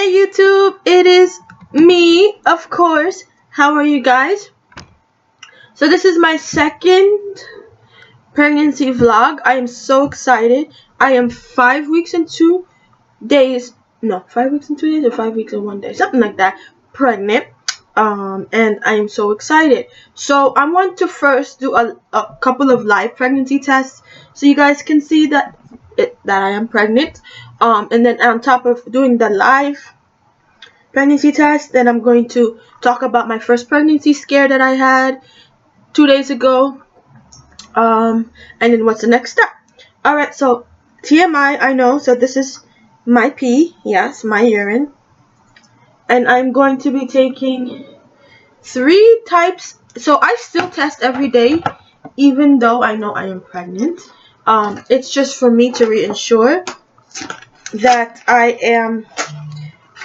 YouTube, it is me, of course. How are you guys? So this is my second pregnancy vlog. I am so excited. I am 5 weeks and 2 days, no, 5 weeks and 2 days or 5 weeks and 1 day, something like that, pregnant. And I am so excited. So I want to first do a couple of live pregnancy tests so you guys can see that I am pregnant. And then on top of doing the live pregnancy test, then I'm going to talk about my first pregnancy scare that I had 2 days ago. And then what's the next step? Alright, so TMI, I know, so this is my pee, yes, my urine. And I'm going to be taking 3 types. So I still test every day, even though I know I am pregnant. It's just for me to reassure that I am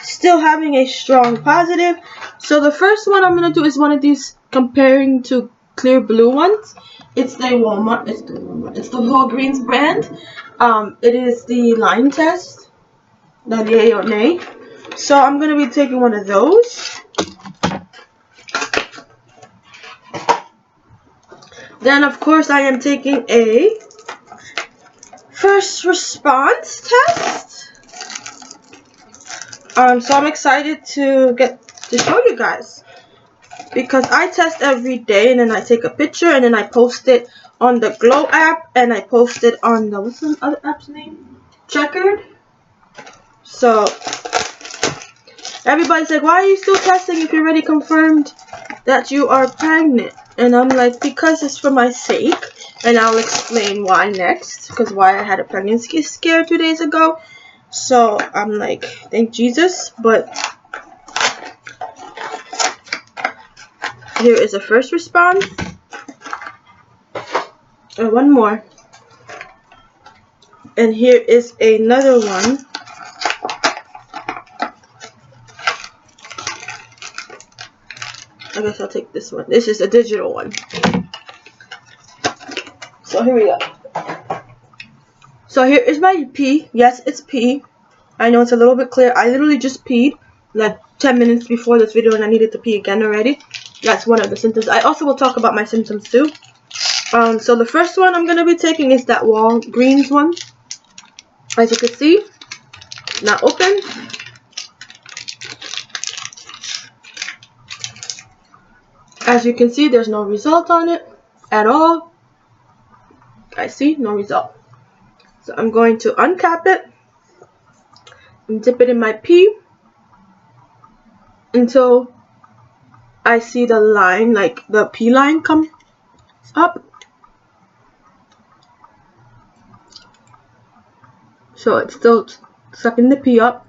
still having a strong positive. So the first one I'm going to do is one of these comparing to clear blue ones. It's the Walmart, it's the Walgreens brand. It is the line test, the yay or nay. So I'm going to be taking one of those. Then of course I am taking a first response test. So I'm excited to get to show you guys, because I test every day and then I take a picture and then I post it on the Glow app and I post it on the, what's the other app's name? Checkered. So everybody's like, why are you still testing if you already confirmed that you are pregnant? And I'm like, because it's for my sake, and I'll explain why next, because why I had a pregnancy scare 2 days ago. So I'm like, thank Jesus. But here is a first response. And one more. And here is another one. I guess I'll take this one. This is a digital one. So here we go. So here is my pee. Yes, it's pee. I know it's a little bit clear. I literally just peed like 10 minutes before this video and I needed to pee again already. That's one of the symptoms. I also will talk about my symptoms too. So the first one I'm going to be taking is that Walgreens one. As you can see, not open. As you can see, there's no result on it at all. I see, no result. So I'm going to uncap it and dip it in my pee until I see the line, like the pee line come up. So it's still sucking the pee up.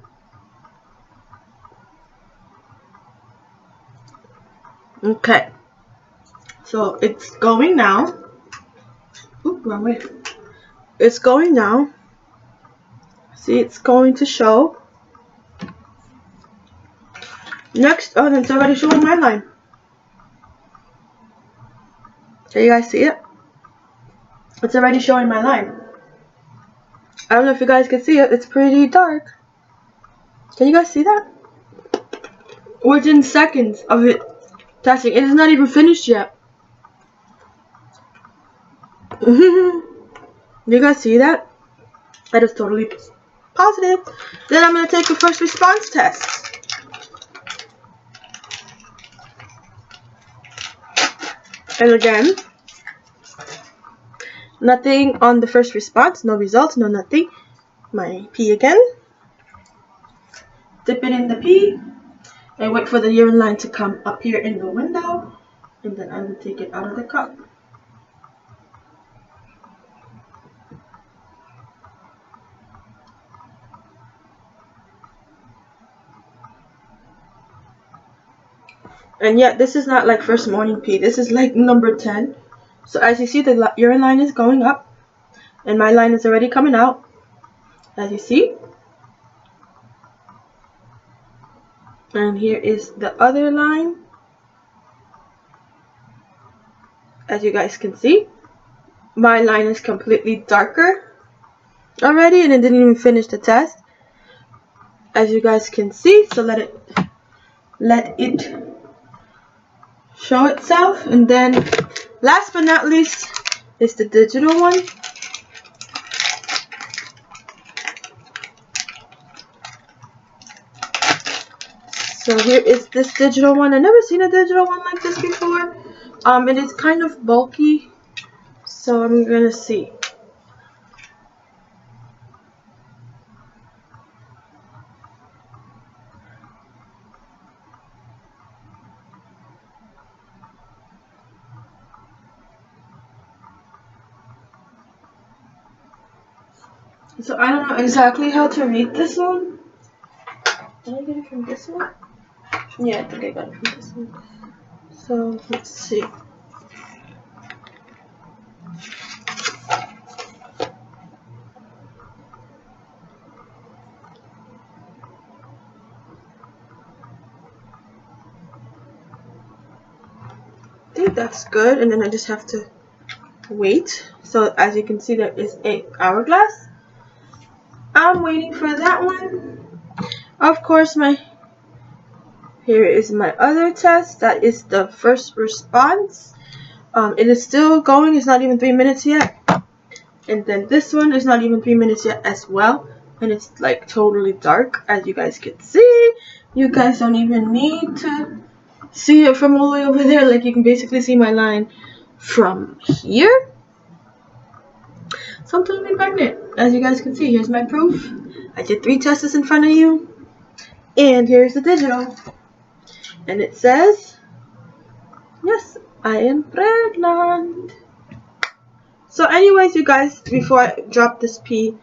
Okay. So it's going now. Oop, wrong way. It's going now. See, it's going to show. Next, oh, it's already showing my line. Can you guys see it? It's already showing my line. I don't know if you guys can see it. It's pretty dark. Can you guys see that? Within seconds of it testing. It is not even finished yet. You guys see that? That is totally positive. Then I'm going to take a first response test. And again, nothing on the first response. No results, no nothing. My pee again. Dip it in the pee. And wait for the urine line to come up here in the window. And then I will take it out of the cup. And yet, this is not like first morning pee. This is like number 10. So as you see, the urine line is going up. And my line is already coming out. As you see. And here is the other line. As you guys can see. My line is completely darker already. And it didn't even finish the test. as you guys can see. So let it show itself. And then last but not least is the digital one. So here is this digital one. I've never seen a digital one like this before. It is kind of bulky, so I'm gonna see. So I don't know exactly how to read this one. Did I get it from this one? Yeah, I think I got it from this one. So let's see. I think that's good, and then I just have to wait. So as you can see, there is a hourglass. I'm waiting for that one. Of course, here is my other test. That is the first response. It is still going. It's not even 3 minutes yet. And then this one is not even 3 minutes yet as well. And it's like totally dark, as you guys can see. You guys don't even need to see it from all the way over there. Like, you can basically see my line from here. So I'm totally pregnant. As you guys can see, here's my proof. I did 3 tests in front of you. And here's the digital. And it says, yes, I am pregnant. So anyways, you guys, before I drop this pee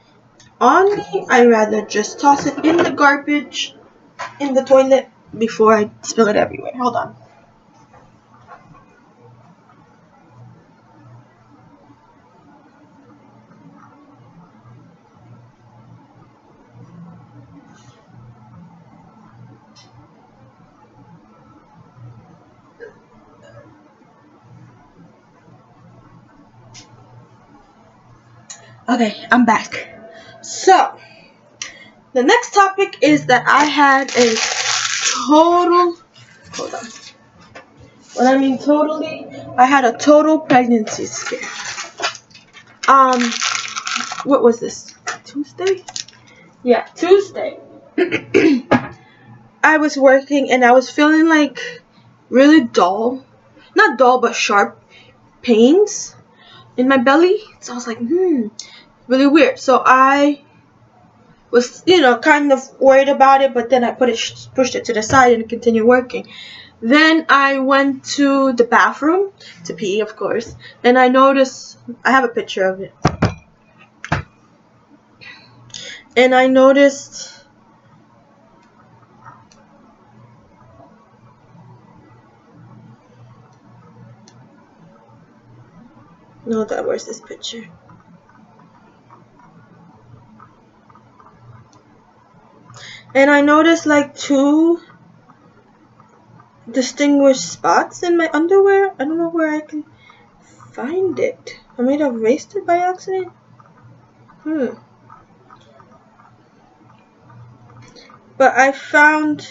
on me, I'd rather just toss it in the garbage, in the toilet, before I spill it everywhere. Hold on. Okay, I'm back. So, the next topic is that I had a total, hold on. When I mean totally, I had a total pregnancy scare. What was this? Tuesday? Yeah, Tuesday. I was working and I was feeling like really dull. Not dull, but sharp pains in my belly. So I was like, really weird. So I was, kind of worried about it, but then I pushed it to the side and continued working. Then I went to the bathroom to pee, of course, and I noticed, I have a picture of it, and I noticed where's this picture? And I noticed like 2 distinguished spots in my underwear. I don't know where I can find it. I might have erased it by accident. But I found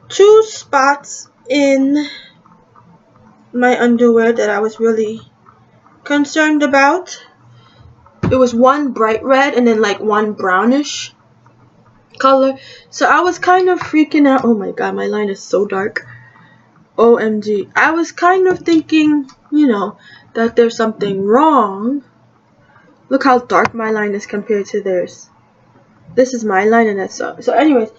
2 spots in my underwear that I was really concerned about. It was one bright red and then like one brownish color. So I was kind of freaking out. Oh my god, my line is so dark. OMG. I was kind of thinking, that there's something wrong. Look how dark my line is compared to theirs. This is my line and that's so anyways,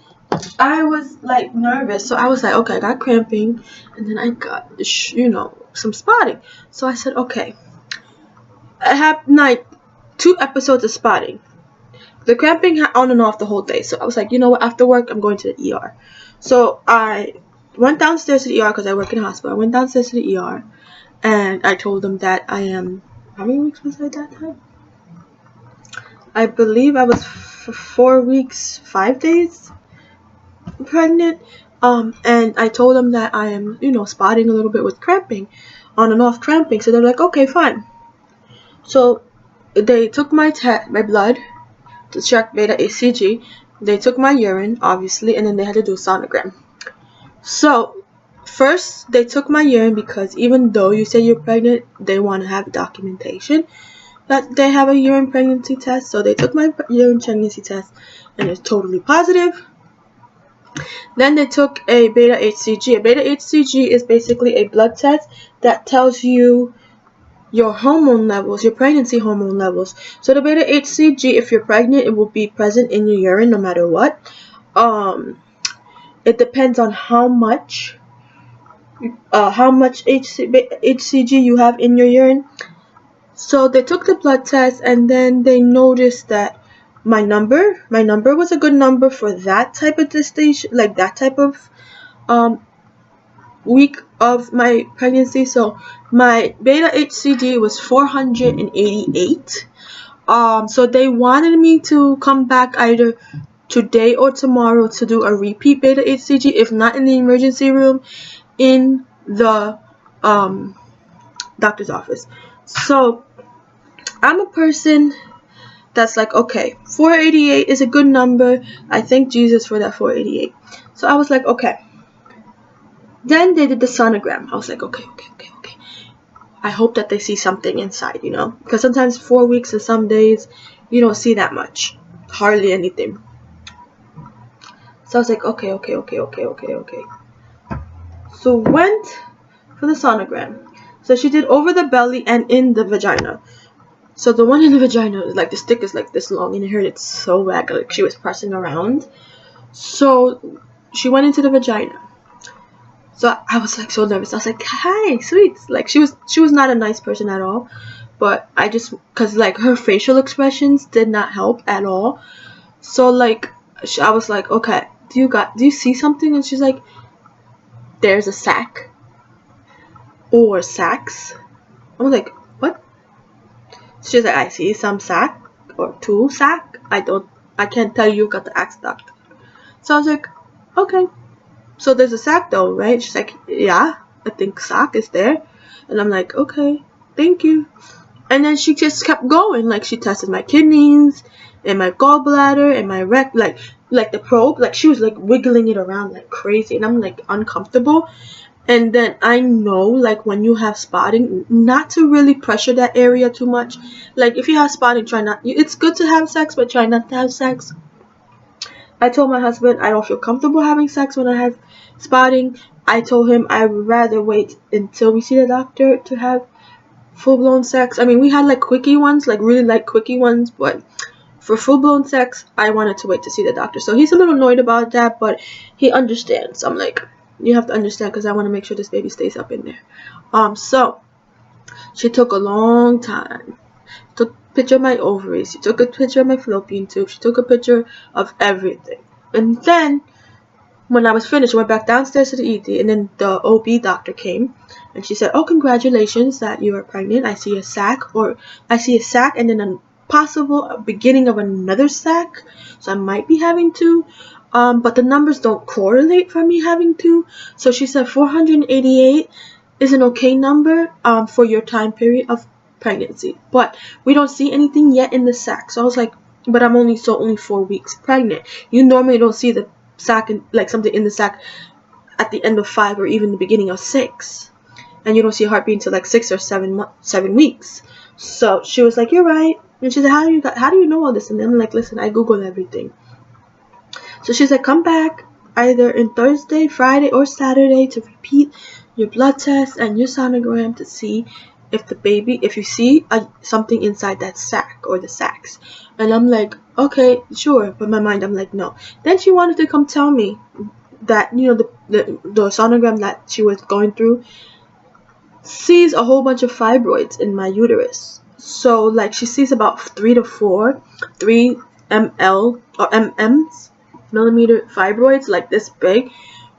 I was like nervous. So I was like, okay, I got cramping and then I got, some spotting. So I said, okay, I have like 2 episodes of spotting. The cramping on and off the whole day. So I was like, you know what, after work, I'm going to the ER. So I went downstairs to the ER because I work in a hospital. I went downstairs to the ER and I told them that I am, how many weeks was I at that time? I believe I was 4 weeks, 5 days pregnant. And I told them that I am, spotting a little bit with cramping, on and off cramping. So they're like, okay, fine. So they took my blood to check beta HCG, they took my urine, obviously, and then they had to do a sonogram. So first they took my urine because even though you say you're pregnant, they want to have documentation that they have a urine pregnancy test. So they took my urine pregnancy test and it's totally positive. Then they took a beta HCG. A beta HCG is basically a blood test that tells you your hormone levels, your pregnancy hormone levels. So the beta HCG, if you're pregnant, it will be present in your urine no matter what. It depends on how much HCG you have in your urine. So they took the blood test and then they noticed that my number was a good number for that type of gestation, like that type of week of my pregnancy. So my beta HCG was 488. So they wanted me to come back either today or tomorrow to do a repeat beta HCG, if not in the emergency room, in the doctor's office. So I'm a person that's like, okay, 488 is a good number. I thank Jesus for that 488. So I was like, okay. Then they did the sonogram. I was like, okay. I hope that they see something inside, because sometimes 4 weeks and some days you don't see that much, hardly anything. So I was like, okay. So went for the sonogram. So she did over the belly and in the vagina. So the one in the vagina, like the stick is like this long, and I heard it so bad, like she was pressing around. So she went into the vagina. So I was like so nervous. I was like, "Hi, sweets." Like she was not a nice person at all. But I just, cause like her facial expressions did not help at all. So like I was like, "Okay, do you see something?" And she's like, "There's a sack or sacks." I'm like, "What?" She's like, "I see some sack or two sack. I can't tell you. Got to ask doctor." So I was like, "Okay." So there's a sack though, right? She's like, "Yeah, I think sack is there." And I'm like, "Okay, thank you." And then she just kept going. Like she tested my kidneys and my gallbladder and my like the probe. Like she was like wiggling it around like crazy, and I'm like uncomfortable. And then I know, like, when you have spotting, not to really pressure that area too much. Like if you have spotting, try not. It's good to have sex, but try not to have sex. I told my husband I don't feel comfortable having sex when I have spotting. I told him I would rather wait until we see the doctor to have full-blown sex. I mean, we had like quickie ones, like really like quickie ones, but for full-blown sex, I wanted to wait to see the doctor. So he's a little annoyed about that, but he understands. I'm like, you have to understand because I want to make sure this baby stays up in there. So she took a long time. Took a picture of my ovaries. She took a picture of my fallopian tube. She took a picture of everything. And then when I was finished, I went back downstairs to the ED, and then the OB doctor came, and she said, "Oh, congratulations that you are pregnant. I see a sac, and then a possible beginning of another sac, so I might be having two, but the numbers don't correlate for me having two." So she said 488 is an okay number for your time period of pregnancy, but we don't see anything yet in the sac. So I was like, but I'm only 4 weeks pregnant. You normally don't see the sac and like something in the sac at the end of 5 or even the beginning of 6, and you don't see a heartbeat until like 6 or 7 weeks. So she was like, "You're right." And she said, how do you know all this?" And I'm like, "Listen, I googled everything." So she's like, "Come back either in Thursday, Friday, or Saturday to repeat your blood test and your sonogram to see if you see something inside that sac or the sacs." And I'm like, "Okay, sure." But in my mind, I'm like, no. Then she wanted to come tell me that, the sonogram that she was going through sees a whole bunch of fibroids in my uterus. So like she sees about 3 ml or mm's millimeter fibroids like this big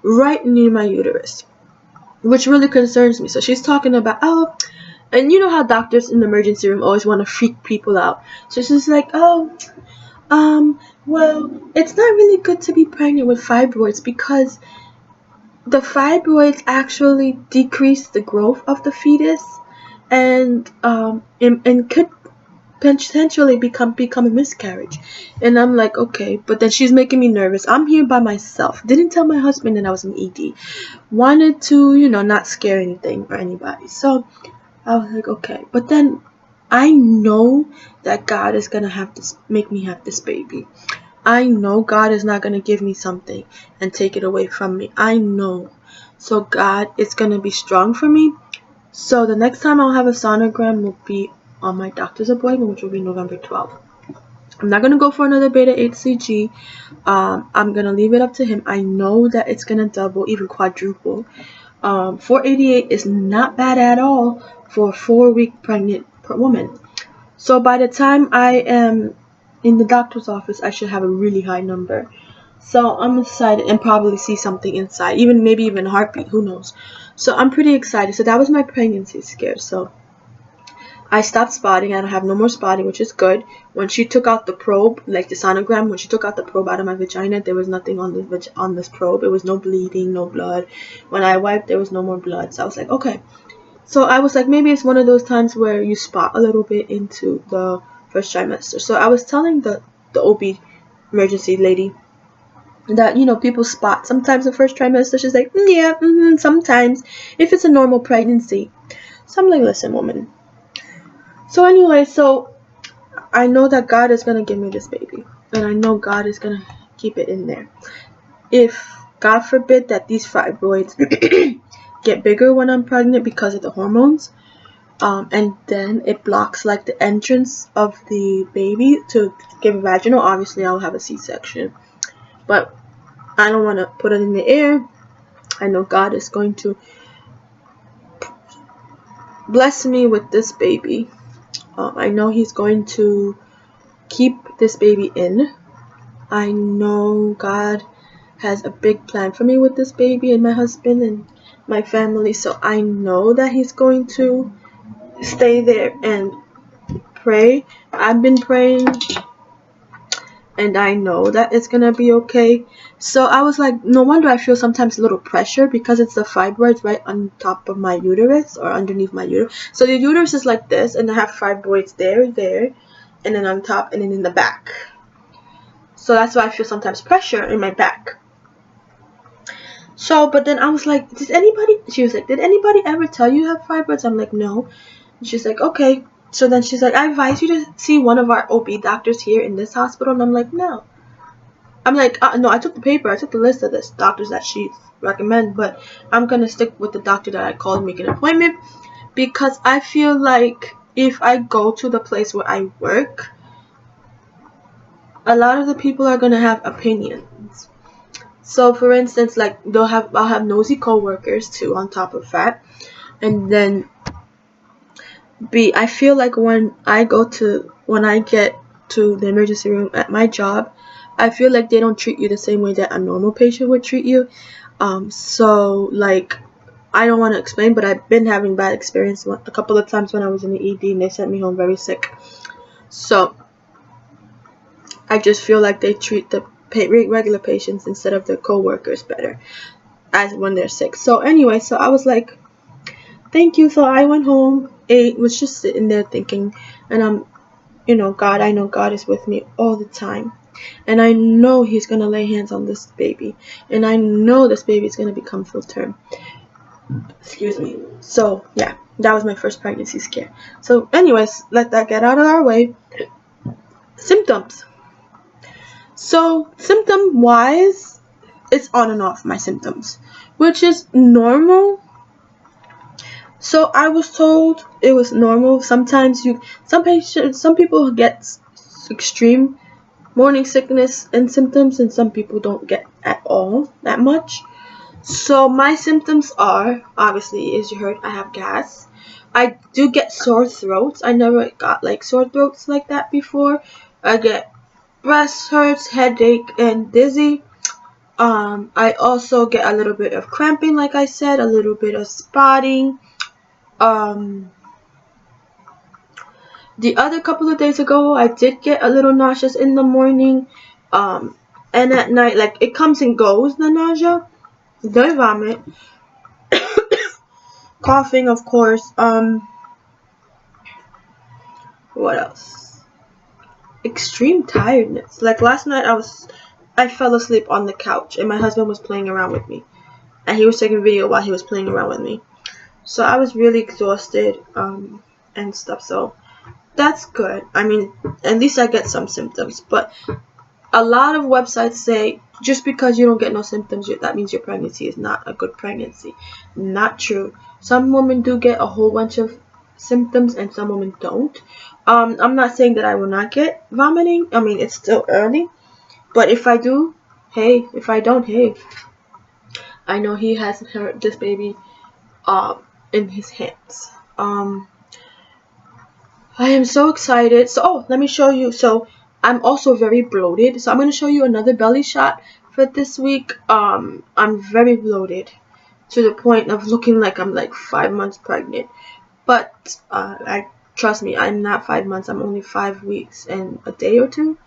right near my uterus, which really concerns me. So she's talking about, oh, and you know how doctors in the emergency room always want to freak people out. So she's like, "Oh, well, it's not really good to be pregnant with fibroids because the fibroids actually decrease the growth of the fetus, and could potentially become a miscarriage. And I'm like, okay, but then she's making me nervous. I'm here by myself. Didn't tell my husband that I was an ED. Wanted to, not scare anything or anybody. So I was like, okay. But then I know that God is gonna make me have this baby. I know God is not gonna give me something and take it away from me. I know. So God is gonna be strong for me. So the next time I'll have a sonogram will be on my doctor's appointment, which will be November 12th. I'm not going to go for another beta HCG. I'm going to leave it up to him. I know that it's going to double, even quadruple. 488 is not bad at all for a 4-week pregnant woman. So by the time I am in the doctor's office, I should have a really high number. So I'm excited and probably see something inside, maybe even heartbeat, who knows. So I'm pretty excited. So that was my pregnancy scare. So I stopped spotting. I don't have no more spotting, which is good. When she took out the probe, like the sonogram, when she took out the probe out of my vagina, there was nothing on this probe. It was no bleeding, no blood. When I wiped, there was no more blood. So I was like, okay. So I was like, maybe it's one of those times where you spot a little bit into the first trimester. So I was telling the OB emergency lady that, people spot sometimes the first trimester. She's like, yeah, sometimes, if it's a normal pregnancy. So I'm like, listen, woman. So anyway, so I know that God is going to give me this baby. And I know God is going to keep it in there. If, God forbid, that these fibroids get bigger when I'm pregnant because of the hormones, and then it blocks like the entrance of the baby to give vaginal, obviously I'll have a C-section. But I don't want to put it in the air. I know God is going to bless me with this baby. I know He's going to keep this baby in. I know God has a big plan for me with this baby and my husband and my family. So I know that He's going to stay there and pray. I've been praying. And I know that it's gonna be okay. So I was like, no wonder I feel sometimes a little pressure because it's the fibroids right on top of my uterus or underneath my uterus. So the uterus is like this, and I have fibroids there, and then on top, and then in the back. So that's why I feel sometimes pressure in my back. So, but then I was like, she was like, did anybody ever tell you have fibroids? I'm like, no. And she's like, okay. So then she's like, I advise you to see one of our OB doctors here in this hospital. And I'm like, no. I'm like, no, I took the paper. I took the list of the doctors that she recommend. But I'm going to stick with the doctor that I called and make an appointment. Because I feel like if I go to the place where I work, a lot of the people are going to have opinions. So, for instance, like, I'll have nosy coworkers too on top of that. And then I feel like when I get to the emergency room at my job, I feel like they don't treat you the same way that a normal patient would treat you. So, like, I don't want to explain, but I've been having bad experience a couple of times when I was in the ED and they sent me home very sick. So, I just feel like they treat the regular patients instead of their coworkers better as when they're sick. So, anyway, so I was like, thank you. So I went home, ate, was just sitting there thinking, and I know God is with me all the time. And I know He's going to lay hands on this baby. And I know this baby is going to become full term. Excuse me. So, yeah, that was my first pregnancy scare. So, anyways, let that get out of our way. Symptoms. So, symptom-wise, it's on and off my symptoms, which is normal. So I was told it was normal. Sometimes some people get extreme morning sickness and symptoms, and some people don't get at all that much. So my symptoms are, obviously, as you heard, I have gas. I do get sore throats. I never got like sore throats like that before. I get breast hurts, headache, and dizzy. I also get a little bit of cramping, like I said, a little bit of spotting. The other couple of days ago, I did get a little nauseous in the morning, and at night, like, it comes and goes, the nausea, the vomit, coughing, of course. What else? extreme tiredness. Like last night I fell asleep on the couch and my husband was playing around with me. And he was taking a video while he was playing around with me. So I was really exhausted and stuff. So that's good. I mean, at least I get some symptoms. But a lot of websites say just because you don't get no symptoms, that means your pregnancy is not a good pregnancy. Not true. Some women do get a whole bunch of symptoms and some women don't. I'm not saying that I will not get vomiting. I mean, it's still early. But if I do, hey. If I don't, hey. I know he has this baby in his hands. I am so excited. So, let me show you. So, I'm also very bloated. So, I'm going to show you another belly shot for this week. I'm very bloated to the point of looking like I'm like 5 months pregnant. But, trust me, I'm not 5 months. I'm only 5 weeks and a day or two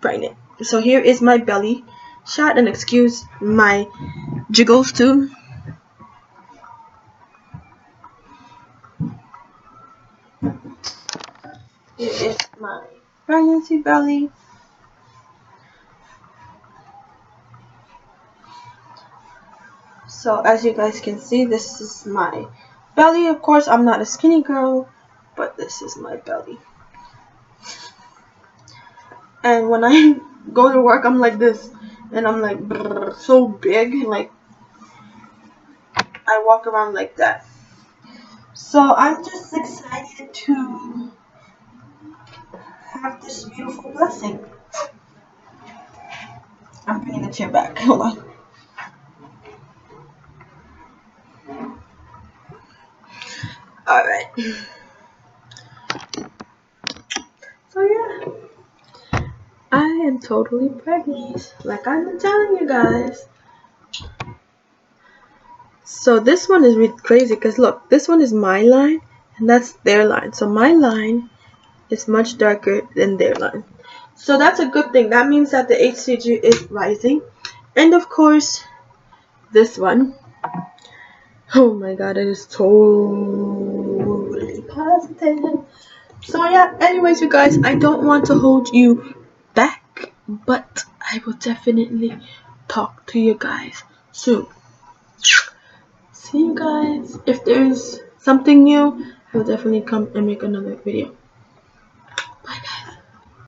pregnant. So, here is my belly shot. And excuse my jiggles too. Here is my pregnancy belly. So as you guys can see, this is my belly. Of course, I'm not a skinny girl, but this is my belly. And when I go to work, I'm like this, and I'm like so big, like I walk around like that. So I'm just excited to have this beautiful blessing. I'm bringing the chair back. Hold on. All right. So yeah, I am totally pregnant, like I've been telling you guys. So this one is really crazy because look, this one is my line and that's their line. So my line is much darker than their line. So that's a good thing. That means that the HCG is rising. And of course, this one. Oh my god, it is totally positive. So yeah, anyways, you guys, I don't want to hold you back, but I will definitely talk to you guys soon. See you guys. If there's something new, I will definitely come and make another video.